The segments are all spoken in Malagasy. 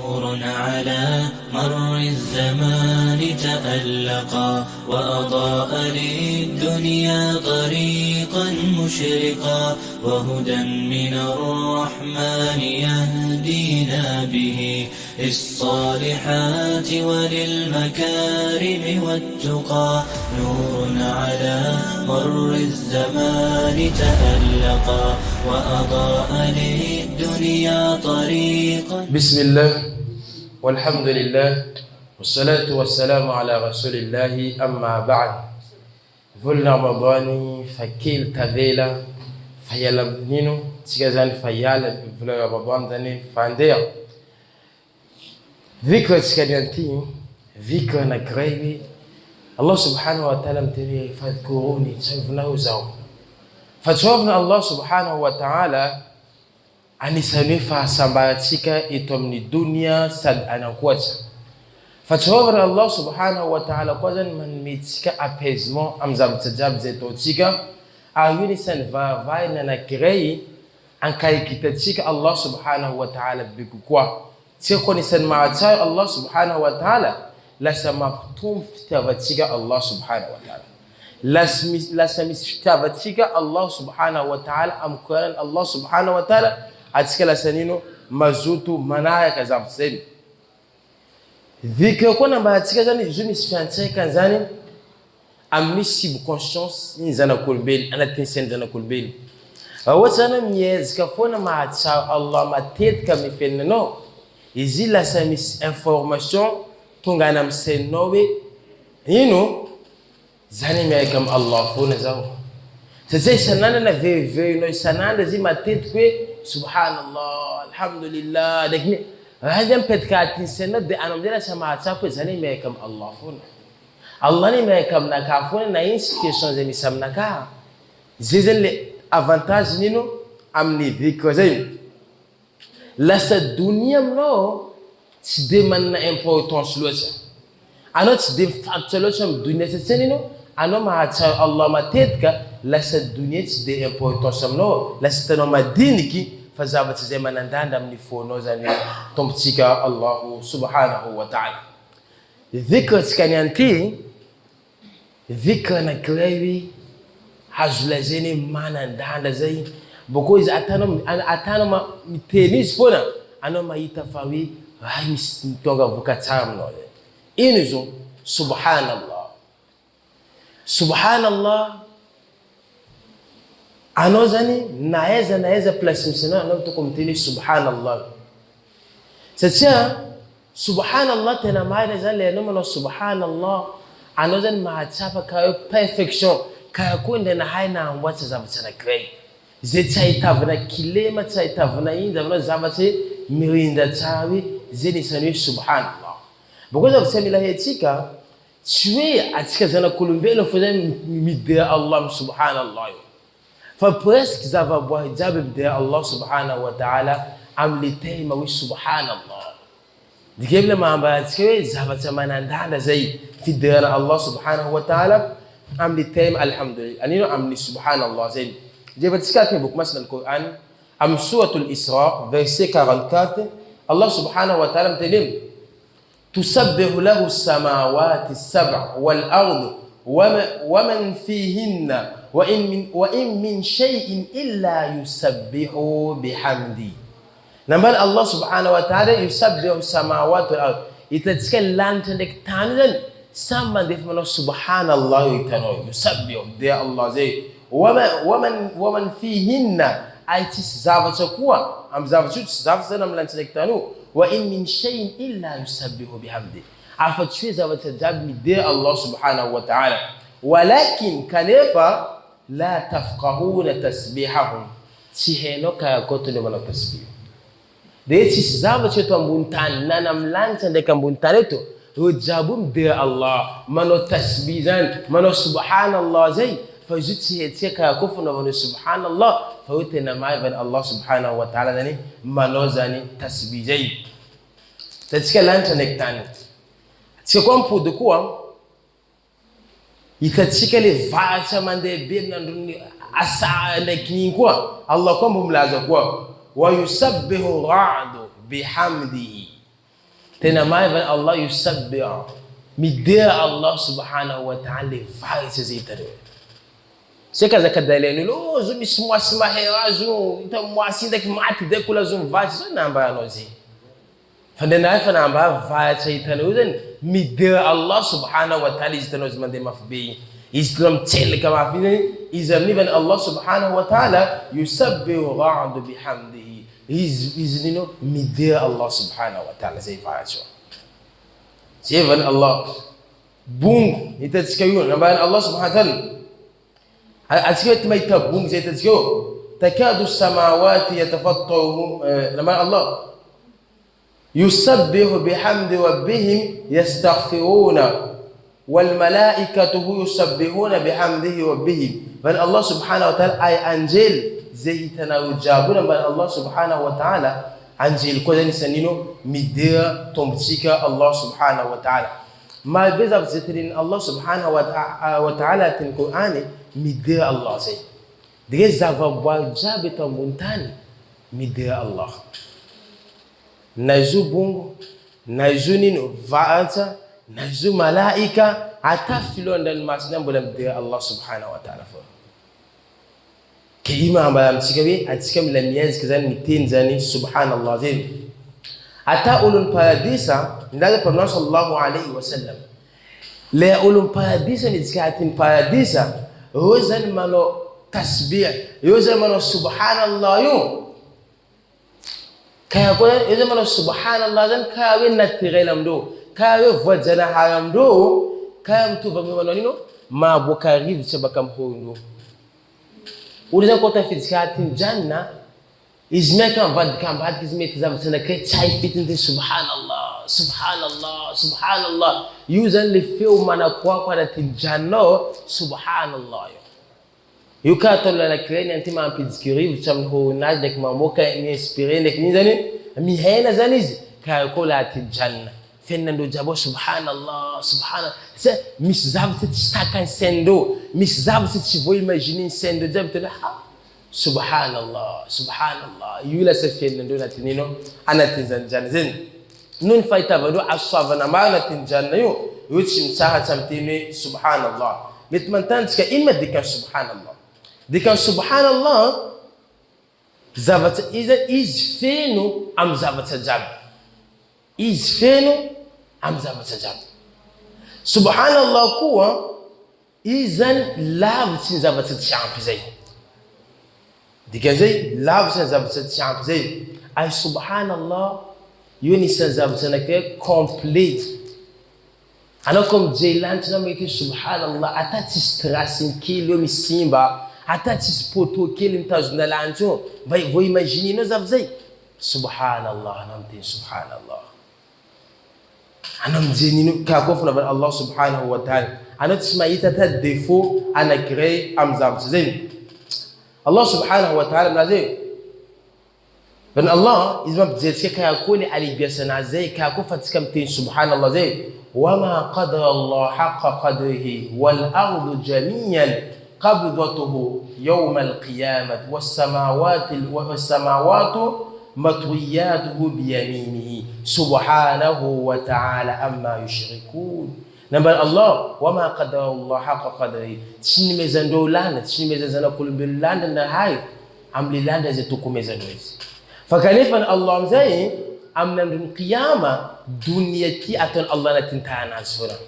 نور على مر الزمان تألقا وأضاء للدنيا طريقا مشرقا وهدى من الرحمن يهدينا به للصالحات وللمكارم والتقى نور على مر الزمان تألقا وأضاء للدنيا طريقا. بسم الله والحمد لله والصلاة والسلام على رسول الله أما بعد. Volna Ramadhani fakil tavela fayala nino tikazani fayala volna Ramadhani zani fandea dhikra tikadianti dhikra na grave Allah subhanahu wa ta'ala mtiri fadhkuruni tsavna uzao fatwavna Allah subhanahu wa ta'ala anisanifa sambatika itomni dunia sad anakuacha fatwavna Allah subhanahu wa ta'ala kwazan man mitika apaisement amzabtajab zetotika ayuni san vai na kirei ankai kitatika Allah subhanahu wa ta'ala bikukwa tiko ni san maata Allah subhanahu wa ta'ala la samaptum fitavatika Allah subhanahu wa ta'ala la samistavatika Allah subhanahu wa ta'ala amkuran Allah subhanahu wa ta'ala atikala sanino mazutu manaya kazabseni dhikra kona bahatika zani jumi sifantai kanzani amisi bu conscience nzana kulbeli anatinsen zana kulbeli awatana miez kafona maata Allah matet kamifenno izila samis information tungana msenowe yino zani mekam Allah fona zao sasa sanana na veve no sananda zima tetkwe subhanallah alhamdulillah dakni هذا بتكاتين سنة ده أنا مدير سماعة سافر زني ما يكمل الله فون الله ني ما يكمل نكافون ناين سيتيشن زي مسام نكا زيزن لي أفانتاج نينو أمني ذيك زين لست الدنيا منو تدي من importance لوسا أنا تدي فاكتورلوس من الدنيا تسنينو أنا ما هتشاء الله ما تدك لست الدنيا تدي importance منو لست نوما دينكي فزابت زمان عندنا من فونوزاني تمتيكا الله سبحانه وتعالى ذكر تكنيانتي ذكر نكريوي حزلزيني ما عندنا زي بقول أتانا ما متنيس فونا أنا ما يتفاوي هاي مستوغا فكتام نوله إنزو سبحان الله سبحان الله anozani naweza plus msana anamtukumtini subhanallah sasa subhanallah tena maana zale neno subhanallah anozani maachapa kayo perfection kaya kwenda na haina ambacho zabatana krei zetaitavuna kilema taitavuna inda vuna zabate mirinda tawi zeni sanu subhanallah bokoza kusema la hetika chwe atika zana kulumbelo fuzani midda Allah subhanallah فبرسك زافا بوه جاب بدأ الله سبحانه وتعالى عملتين موي سبحان الله دي قبل ما عم بتسوي زافا تمانا عندنا زي في دير الله سبحانه وتعالى عملتين الحمد لله أنينو عملي سبحان الله زي جاب تسكاتني بوك مثلا القرآن أم سورة الإسراء verset 44 الله سبحانه وتعالى متلم تسبح له السماوات السبع والأرض ومن فيهن وإن من شيء إلا يسبح بحمدي نبال الله سبحانه وتعالى يسبح السماوات والأرض يتتكلم تندك تانن سامن دفمنا سبحان الله يسبح دي الله زي ومن فيهن أي تسزافتكوا أم زافتشوت تسزافتنا ملان تندك تانو وإن من شيء إلا يسبح بحمدي عفت شوي زافتجاب دي الله سبحانه وتعالى ولكن كنيفا لا تفقهون تسبيحهم تيهنو كايكوتو لمن تسبيح دي تسزافتو تنبونتان نانملانتا دي كنبونتانيتو رجابهم دي الله منو تسبيحان منو سبحان الله زي فجتي هتيكا كفنا من سبحان الله فوتنا معي بين الله سبحانه وتعالى دني منو زاني تسبيح زي تتكلم تنكتاني تكون بودكوا itatika le vacha mande bina nduni asa na kinkwa Allah kwa mumlaza kwa wa yusabbihu ra'du bihamdihi tena mai van Allah yusabbihu midea Allah subhanahu wa ta'ala vai zitare seka zakadaleni lo zumi smwa hewazo ita mwasinda kimati de kula zum vai zo namba anozi fandena fa namba vai chaitana uzan midea Allah subhanahu wa ta'ala zitano zimande mafbi islam tel kama fi izamni van Allah subhanahu wa ta'ala yusabbihu ba'du bihamdihi iznino midea Allah subhanahu wa ta'ala zai faacho seven Allah bung itatskayo naban Allah subhanahu wa ta'ala atskiyat maita bung zai tatskayo takadu as-samawati yatafattaru naban Allah yusabbihu bihamdi rabbihim yastaghfiruna wal malaikatu yusabbihuna bihamdihi rabbihim van Allah subhanahu wa ta'ala ay angel zai tanawjabuna ban Allah subhanahu wa ta'ala anjil ko dani sanino midea tomtika Allah subhanahu wa ta'ala ma bezab zitrin Allah subhanahu wa ta'ala tin Qur'ani midea Allah zai dige zava bwa jabe tombuntan midea Allah nazu bungu nazu nino vaata nazu malaika atafilo ndani masna mbola midea Allah subhanahu wa ta'ala كلمة عم بسكبي أتسكم لميز كذا متين زاني سبحان الله زين أتا أولون باراديسا ندعي برنامج صلى الله عليه وسلم لا أولون باراديسا نتكاتين باراديسا يوزن منو تسبيح يوزن منو سبحان الله يوم كيقول يوزن منو سبحان الله زين كاوي نتغيلم دو كاوي فجنا حرام دو كام توفى منو نينو ما بوكاريف شبكم هوندو Uliza kota fitskatin janna izmeka vad kan vad kizmet zavtana kay tsaifit subhanallah subhanallah subhanallah yuzan li fiu mana kwa na tinjanno subhanallah yukato la kreni antima ampidskiri chamho najek mamoka ni inspiré nek ni zani mi hena zaniz ka kola tinjanna fenna ndo jabo subhanallah subhanallah se miszavt stakan sendo miszavt chivo imagine sendo jabtela subhanallah subhanallah yula se fenna ndo natinino anatinzan janzen nun faita vado asavana mana tinjanna yo yuchim saha chamtini subhanallah mitmantanska imma dika subhanallah dika subhanallah zavat is fenu am zavat jab is fenu amza matajab subhanallah kuwa izan lav sinza batat champ zai digazai lav sinza batat champ zai ay subhanallah yuni sinza batanake complete anakom jailan tunameke subhanallah atati strasin kilo misimba atati poto kilo mtajuna lanjo vai imagine no zavzai subhanallah namti subhanallah anam jeninu ka kofuna bar Allah subhanahu wa ta'ala anat smaita ta defo ana kire amzam zain Allah subhanahu wa ta'ala nazai ban Allah izma bjetse ka yakuni ali biasana zai ka kofat kamtin subhanallah zai wama qadara Allah haqqa qadrihi wal ardu jami'an qabdatuhu yawm al qiyamah was samawati مطوياته بيمينه سبحانه وتعالى أما يشركون نبال الله وما قدر الله حق قدره تشيني ميزان دولان تشيني ميزان كل بلان نهاي عمل لان زي توكو ميزان دويز فكلفا الله زي أمنا من قيامة دنيتي أتون الله نتنتهانا سورة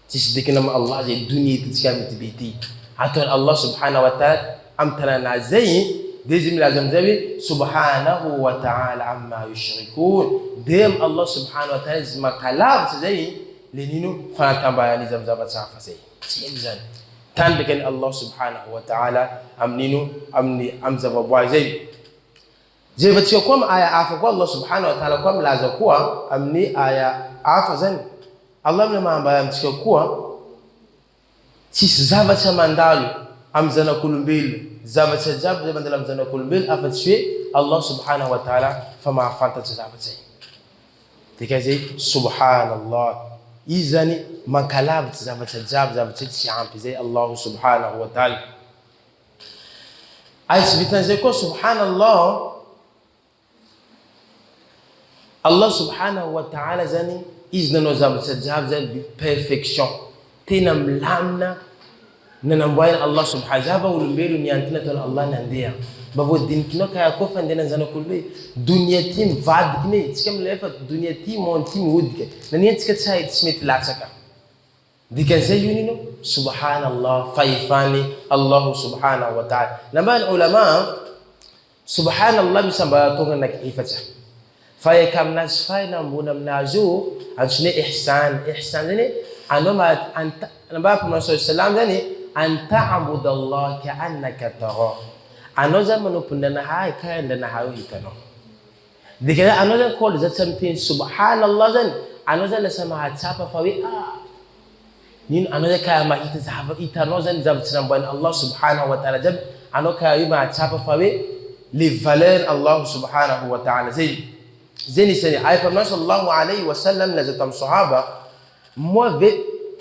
تشدكنا مع الله زي دنيا تتكامل تبيتي أتون الله سبحانه وتعالى أمتنا زي ديزم لازم زبي سبحانه وتعالى عما يشركون ديم الله سبحانه وتعالى زما كلام زي لنينو فانتم بيان زم زم صافا زي سيمزان تان بكن الله سبحانه وتعالى امنينو امني امزا بوا زي زي بتشكم ايا عفوا الله سبحانه وتعالى كم لازكوا امني ايا عفوا زين الله من ما بيان تشكوا تيس زava chamandalo amzana kulumbil زابت جاب زي ما دلهم زنا كل بيل أفت شيء الله سبحانه وتعالى فما فانت زابت زي تكذي سبحان الله إذن من كلام زابت جاب زابت شيء زي الله سبحانه وتعالى أي سبتنا زي كو سبحان الله Allah subhanahu wa ta'ala zany izy nanao zavatra jiaby zany perfection tena milamina nanamboarina Allah subhanahu zava olombelo niantona ataona Allah nandeha mba voadinikinao ka koa fandehanany zanak'olombelo dunia ty mivadiky ne tsika milefa dunia ty monde ty mihodika naniantsika tsy hay tsy mety latsaka dikan'izay io nino subhanallah fahefany Allah subhanahu wa ta'ala nambany ulama subhanallah misamba tonga anaky efatra faeka aminazy fahina ambony aminazy io antsoina ihsan zany anao namba Muhammad sallam zany an ta'bud Allah ka'annaka tara anao zany manompo ndanahay karaha ndanahay io hitanao dika anao zany koa zatsy miteny subhanallah zany anao zany lasa mahatsapa fa hoe nino anao zany karaha mahita zava hitanao zany zavatsy namboariny Allah subhanahu wa ta'ala jiaby anao karaha io mahatsapa fa hoe les valeurs Allah subhanahu wa ta'ala zay nisany ay Muhammad sallallahu alayhi wa sallam laza tam sahaba moi ve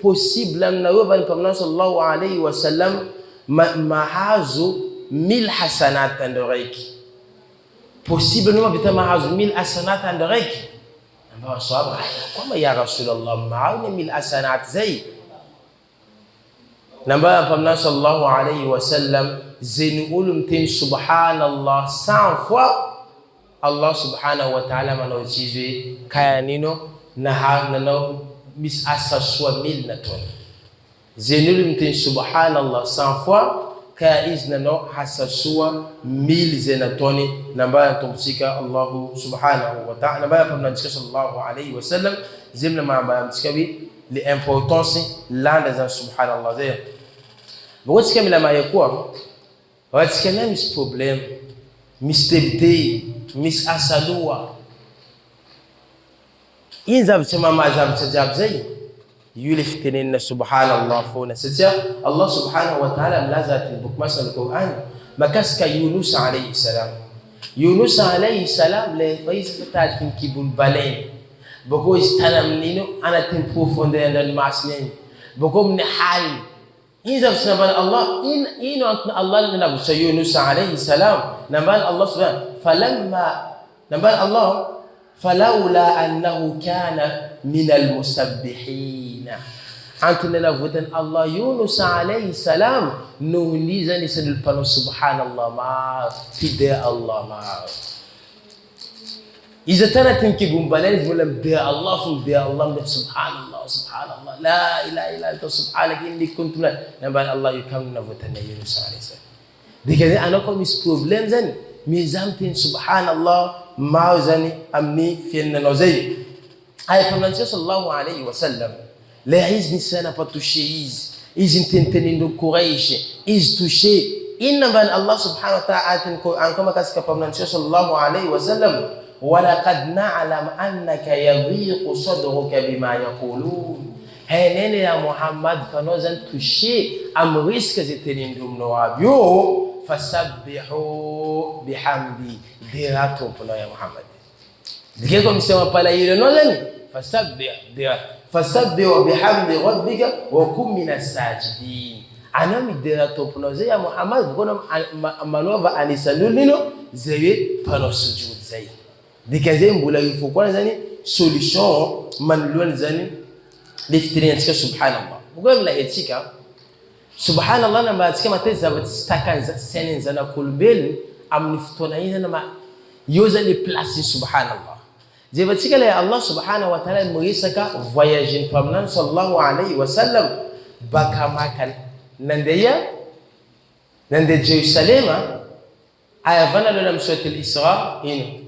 possible aminareo va Muhammad sallallahu alayhi wa sallam mahazo 1000 hasanat andro raiky possible noma vita mahazo 1000 hasanat andro raiky ambao sahaba kama ya rasulullah mahazo 1000 hasanat zay namba Muhammad sallallahu alayhi wa sallam zeni ulu mteni subhanallah 100 fois Allah subhanahu wa ta'ala manao chizwe kaya nino na nanao mis asa soa 1000 na ton zenulu mteni subhanallah 100 fois kaya izna no hasa soa 1000 zenatoni namba tumsika Allah subhanahu wa ta'ala namba Muhammad sallallahu alayhi wa sallam zimna ma mtikawi li importance landa za subhanallah zay bogots kamila ma yakuwa what's kana mis problem mis tebte mis asalua in zavatra mama zavatra jiaby zay io le fitenenina subhanallah fona satria Allah subhanahu wa ta'ala milaza anaty boky masina al-Qur'an makasika Yunus alayhi salam Yunus alayhi salam lefa izy fa tady ny kibony baleiny boko izy tany amin'ino anatin'ny profondeur an-dranomasina iny boko amin'ny haly in zavatra nambany Allah ino antony Allah nanavitra Yunus alayhi salam nambany Allah subhanahu falamma nambany Allah فلولا أنه كان من المسبحين أنتنا نفوتن الله يونس عليه السلام نونيزا نسأل البنو سبحان الله ما فداء الله ما إذا ترى تنكي بمبالين ولم داء الله فداء الله سبحان الله لا إله إلا أنت سبحانك إني كنت من نبال الله يكمل نفوتن يونس عليه السلام بكذا أنا كم مس problem زين ميزامتين سبحان الله mauzani amni fienna nozei ay Muhammad sallallahu alayhi wa sallam la izni sana patushe izi tentenindo Quraish izi tushe inna ban Allah subhanahu wa ta'ala ko an kama kasika Muhammad sallallahu alayhi wa sallam wa laqad na'lam annaka yadhiqu sadruka bima yaqulun henene ya Muhammad fanozan tushe amriska zitenindo mnowabyo fasabbihu bihamdi dirato pula ya Muhammad dikeko msema pala ile nozani fasabbih bihamdi rabbika wa kum minas sajidin anami dirato pula ya Muhammad kono manova anisalulino zewe pano sujud zai dikaze mbula ifukwa zani solution manlon zani liftirinska subhanallah bugo la etika subhanallah na matsika mateza batstaka senen zana kulbel amniftona ina ma yoza li place subhanallah je batsika la Allah subhanahu wa ta'ala muisaka voyage Muhammad sallallahu alayhi wa sallam baka makan nande Jerusalem ayavana lana mswat al-Isra ino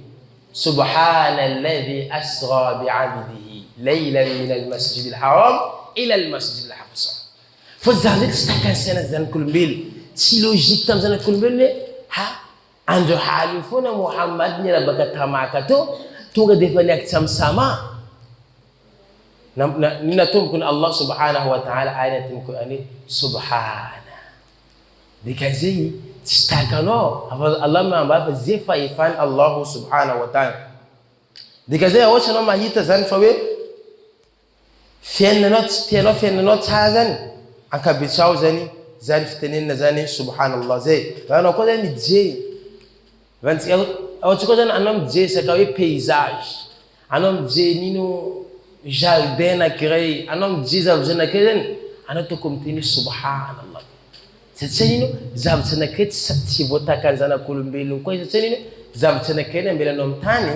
subhanalladhi asra bi'abdihi laylan min al-masjid al-haram ila al-masjid al-aqsa فزالك استكان سنة زن كل ميل تي لوجيك تام زن كل ميل ها عنده حالفونا محمد نيرا بكا تاماكاتو تونغا ديفانيك تام ساما نينا توم كن الله سبحانه وتعالى آية تنكو أني سبحانه ديكازي تستاكانو الله ما بافا زيفا يفان الله سبحانه وتعالى ديكازي أوشنا ما هيتا زن فوي فين نوت هذا akabitsao zani fitenenina zani subhanallah zay wana ko zani je vanti awchiko zani anam je sakawi paysage anao mijenino jardin anankiray, anao mijery zavatra anankiray zany, anao tokony miteny subhanallah. Satria ino zavatra anankiray tsy voataka ny zanak'olombelona koa satria ino zavatra anankiray ambelanao amin'ny tany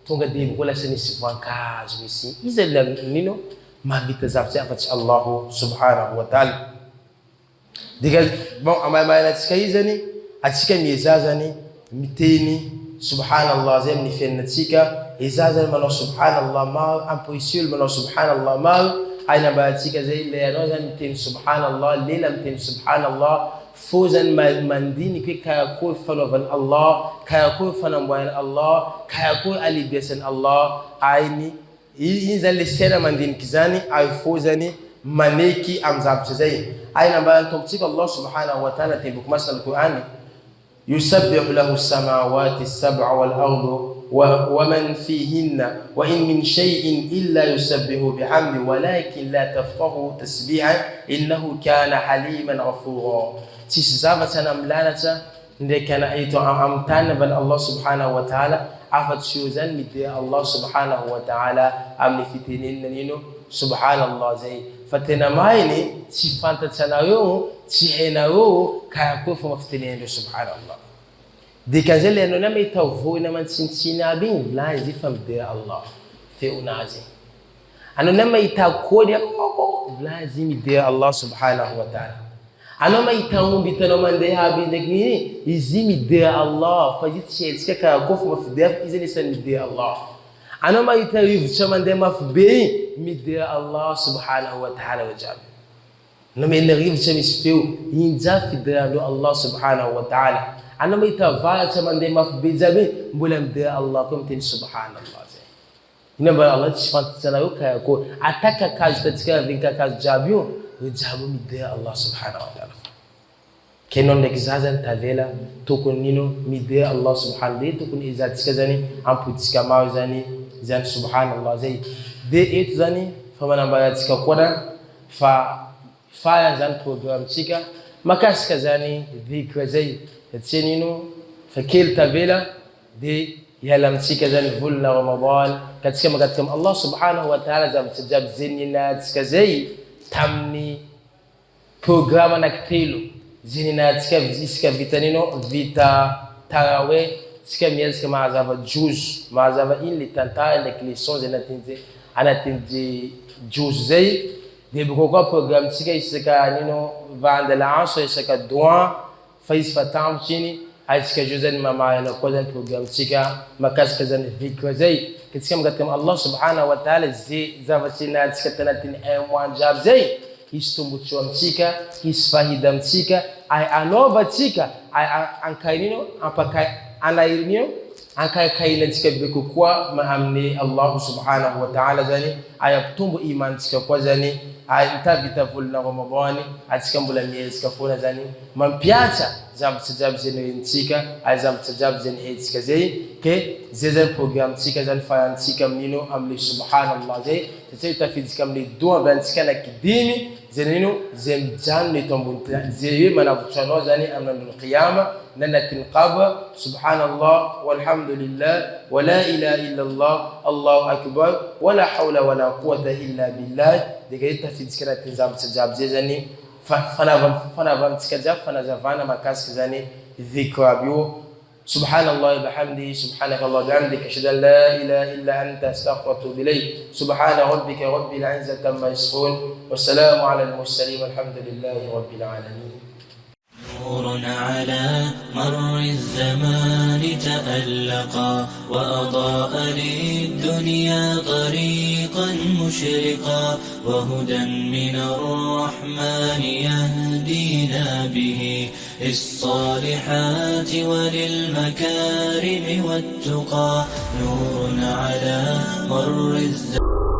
tonga dia mbola lasa nisy voankazo misy izy nino mahavita zavatra afa-tsy Allahu subhanahu wa ta'ala. Dika bon amamayana atsika izy zany atsika mieza zany miteny subhanallah zay amin'ny fiainatsika, eza zany manao subhanallah maro, ampoisiolo manao subhanallah maro, aina mba atsika zay le anao zany miteny subhanallah, lela miteny subhanallah, fo zany mandiniky hoe karakory fanaovany Allah, karakory fanamboarany Allah, karakory alibiasany Allah, ainy iny zany le sena mandiniky zany, ay fo zany maneky amin'ny zavatra zay. Aina mba antombotsika Allah subhanahu wa ta'ala te boky masina al-Qur'ani, yusabbihu lahu as-samawati as-sab'u wal-ardu ومن فيهن وإن من شيء إلا يسبح بحمده ولكن لا تفقهوا تسبيحا إنه كان حليما غفورا. تسزافة نملانة كان أيتو أمتان بل الله سبحانه وتعالى عفت شوزان مدي الله سبحانه وتعالى أمني في تنين نينو سبحان الله زي فتنا مايني تفانت تنايو تحينايو كاكو فمفتنين سبحان الله. Dikazele no nama itavoi naman tsintsina abin vlazi famde Allah feunazi. Ano nama itakodi ako vlazi mide Allah subhanahu wa ta'ala. Ano ma itangumbi tano mande habi degni izimi de Allah fajit shetsika ka kofu mafde izini san mide Allah. Ano ma itariv chamande mafbe mide Allah subhanahu wa ta'ala wajab. No me nariv chamispeu inja fidando Allah subhanahu wa ta'ala. Ano may tavaya sa mande mafbizabi mbulam de Allah kum tin subhanallah zay. Ina ba Allah tsfant tsanayo kaya ko ataka kaz tatsika vinka kaz jabyo jabu mi de Allah subhanahu wa ta'ala. Kenon nek zazan tavela tokon nino mi de Allah subhanahu wa tokon izatsika zani amputsika maw zani zan subhanallah zay. De et zani famana bayatsika koda fa zan program tsika makaska zani dhikra zay. Tsenino fakil tavela de yalamtsika zani vulna Ramadan katika magatkam Allah subhanahu wa ta'ala zamtsajab zinina tsika zay tamni programa naktelo zinina tsika viska vitanino vita tarawe tsika miezka maazava juz maazava ili tantara nek leçons anatinze juz zay de bukoko program tsika isaka nino vanda la asr isaka doa faiz fatam chini aisika juzani mama na kodan program tsika makaska zan dhikra zay katika magatkam Allah subhanahu wa ta'ala zi zavatina tsika tanatin aywan jab zay istumbuchwa mtsika isfahida mtsika ay anova tsika ay ankainino ampakai anairnio ankai kaila tsika beko kwa maamni Allah subhanahu wa ta'ala zani ayaptumbu iman tsika kwa zani ayintavita vulna Ramadhani atsika mbola miezika fona zani mampiatsa zavatra zany tsika ay zavatra zany hetsika zay ke zay program tsika zany fayantsika aminino amli subhanallah zay tsay tafidika amli dua bantsika na kidini zanino zay janni tombunta zay manavutano zani amnul qiyama nanatin qabr subhanallah walhamdulillah wala ilaha illa Allah Allahu akbar wala hawla wala quwwata illa billah dikay tafidika na zavatra zani فانا تكجاب فانا زفانا مكاسك زاني ذكر بيو سبحان الله بحمده سبحانك الله بحمدك اشهد ان لا اله الا انت استغفرك واتوب اليك سبحان ربك رب العزه عما يصفون والسلام على المرسلين والحمد لله رب العالمين. نور على مر الزمان تألقا وأضاء للدنيا طريقا مشرقا وهدى من الرحمن يهدينا به للصالحات وللمكارم والتقى. نور على مر الزمان